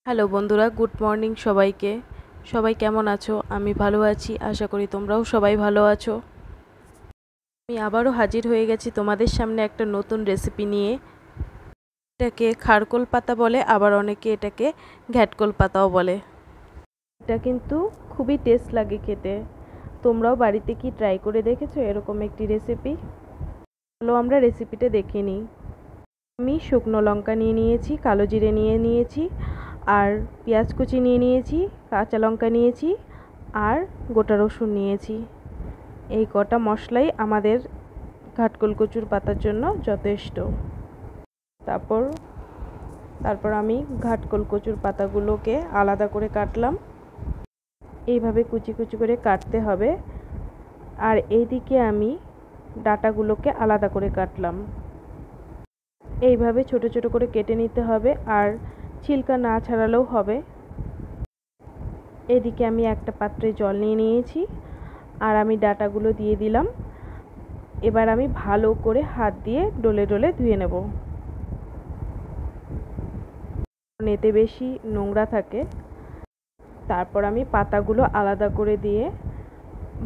Hello বন্ধুরা, good morning সবাইকে। সবাই কেমন আছো? আমি ভালো আছি, আশা করি তোমরাও সবাই ভালো আছো। আমি আবারও হাজির হয়ে গেছি তোমাদের সামনে একটা নতুন রেসিপি নিয়ে। এটাকে খারকোল পাতা বলে, আবার অনেকে এটাকে ঘ্যাটকোল পাতাও বলে। এটা কিন্তু খুবই টেস্ট লাগে খেতে। তোমরাও বাড়িতে কি ট্রাই করে দেখেছো এরকম একটি রেসিপি? চলো আমরা রেসিপিটা দেখে নিই। আমি শুকনো লঙ্কা নিয়ে নিয়েছি, কালো জিরে নিয়ে নিয়েছি, আর পেঁয়াজ কুচি নিয়ে নিয়েছি, কাঁচা লঙ্কা নিয়েছি, আর গোটা রসুন নিয়েছি। এই কটা মশলাই আমাদের ঘাটকোল কচুর পাতার জন্য যথেষ্ট। তারপর আমি ঘাটকোল কচুর পাতাগুলোকে আলাদা করে কাটলাম। এইভাবে কুচি কুচি করে কাটতে হবে। আর এইদিকে আমি ডাঁটাগুলোকে আলাদা করে কাটলাম। এইভাবে ছোট ছোট করে কেটে নিতে হবে, আর ছিলকা না ছাড়ালেও হবে। এদিকে আমি একটা পাত্রে জল নিয়ে নিয়েছি, আর আমি ডাঁটাগুলো দিয়ে দিলাম। এবার আমি ভালো করে হাত দিয়ে ডলে ডলে ধুয়ে নেব। এতে বেশি নোংরা থাকে। তারপর আমি পাতাগুলো আলাদা করে দিয়ে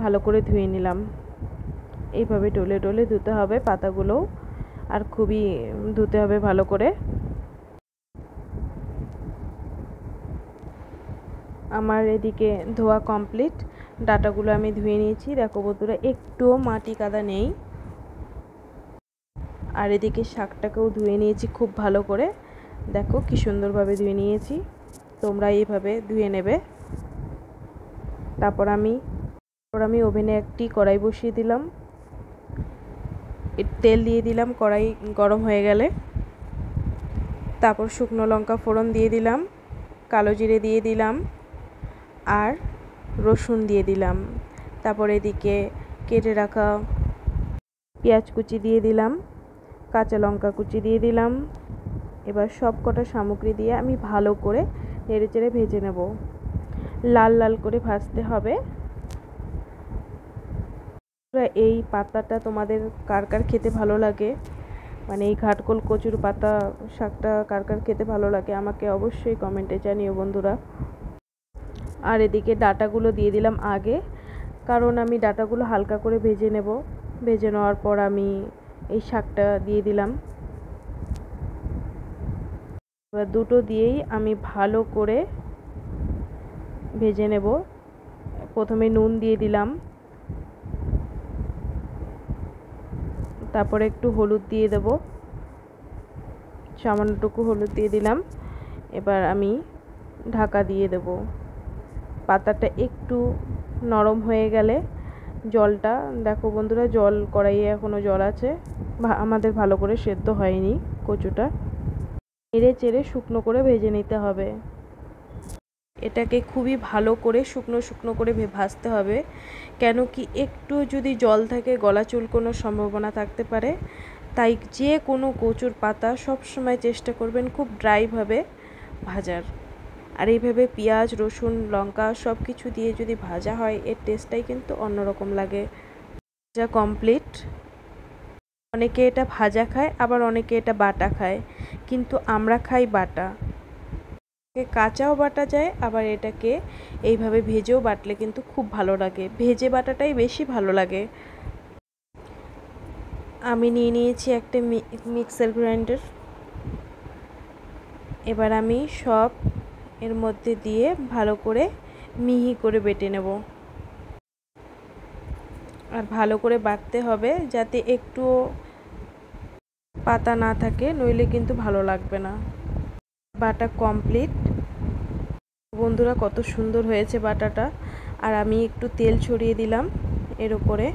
ভালো করে ধুয়ে নিলাম। এইভাবে ডলে ডলে ধুতে হবে পাতাগুলো, আর খুবই ধুতে হবে ভালো করে। আমার এদিকে ধোয়া কমপ্লিট। ডাঁটাগুলো আমি ধুয়ে নিয়েছি। দেখো বন্ধুরা, একটুও মাটি কাদা নেই। আর এদিকে শাকটাকেও ধুয়ে নিয়েছি খুব ভালো করে। দেখো কি সুন্দরভাবে ধুয়ে নিয়েছি। তোমরা এইভাবে ধুয়ে নেবে। তারপর আমি ওভেনে একটি কড়াই বসিয়ে দিলাম। তেল দিয়ে দিলাম। কড়াই গরম হয়ে গেলে তারপর শুকনো লঙ্কা ফোড়ন দিয়ে দিলাম, কালো জিরে দিয়ে দিলাম, আর রসুন দিয়ে দিলাম। তারপর এদিকে কেটে রাখা পেঁয়াজ কুচি দিয়ে দিলাম, কাঁচা লঙ্কা কুচি দিয়ে দিলাম। এবার সব কটা সামগ্রী দিয়ে আমি ভালো করে নেড়েচেড়ে ভেজে নেব। লাল লাল করে ভাজতে হবে। এই পাতাটা তোমাদের কার কার খেতে ভালো লাগে, মানে এই ঘাটকোল কচুর পাতা শাকটা কার কার খেতে ভালো লাগে আমাকে অবশ্যই কমেন্টে জানিও বন্ধুরা। আর এদিকে ডাঁটাগুলো দিয়ে দিলাম আগে, কারণ আমি ডাঁটাগুলো হালকা করে ভেজে নেব। ভেজে নেওয়ার পর আমি এই শাকটা দিয়ে দিলাম। এবার দুটো দিয়েই আমি ভালো করে ভেজে নেব। প্রথমে নুন দিয়ে দিলাম, তারপরে একটু হলুদ দিয়ে দেব, সামান্যটুকু হলুদ দিয়ে দিলাম। এবার আমি ঢাকা দিয়ে দেব। পাতাটা একটু নরম হয়ে গেলে জলটা, দেখো বন্ধুরা, জল কড়াইয়ে এখনও জল আছে, আমাদের ভালো করে সেদ্ধ হয়নি কচুটা। নেড়ে চেড়ে শুকনো করে ভেজে নিতে হবে। এটাকে খুবই ভালো করে শুকনো শুকনো করে ভাজতে হবে, কেন কি একটু যদি জল থাকে গলা চুলকোনোর সম্ভাবনা থাকতে পারে। তাই যে কোনো কচুর পাতা সব সময় চেষ্টা করবেন খুব ড্রাইভাবে ভাজার। আর এইভাবে পেঁয়াজ রসুন লঙ্কা সব কিছু দিয়ে যদি ভাজা হয়, এর টেস্টটাই কিন্তু অন্যরকম লাগে। ভাজা কমপ্লিট। অনেকে এটা ভাজা খায়, আবার অনেকে এটা বাটা খায়, কিন্তু আমরা খাই বাটা। কাঁচাও বাটা যায়, আবার এটাকে এইভাবে ভেজেও বাটলে কিন্তু খুব ভালো লাগে। ভেজে বাটাটাই বেশি ভালো লাগে। আমি নিয়ে নিয়েছি একটা মিক্সার গ্রাইন্ডার। এবার আমি সব এর মধ্যে দিয়ে ভালো করে মিহি করে বেটে নেব। আর ভালো করে বাটতে হবে যাতে একটু পাতা না থাকে, নইলে কিন্তু ভালো লাগবে না। বাটা কমপ্লিট। বন্ধুরা, কত সুন্দর হয়েছে বাটাটা। আর আমি একটু তেল ছড়িয়ে দিলাম এর উপরে।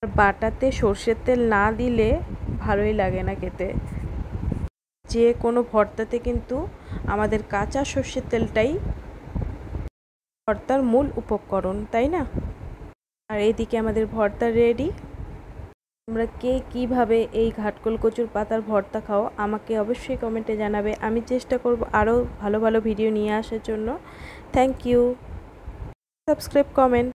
বাটাতে সর্ষের তেল না দিলে ভালোই লাগে না খেতে। যে কোনো ভর্তাতে কিন্তু আমাদের কাঁচা সর্ষের তেলটাই ভর্তার মূল উপকরণ, তাই না? আর এইদিকে আমাদের ভর্তা রেডি। তোমরা কে কীভাবে এই ঘাটকোল কচুর পাতার ভর্তা খাও আমাকে অবশ্যই কমেন্টে জানাবে। আমি চেষ্টা করব আরও ভালো ভালো ভিডিও নিয়ে আসার জন্য। Thank you. Subscribe, comment.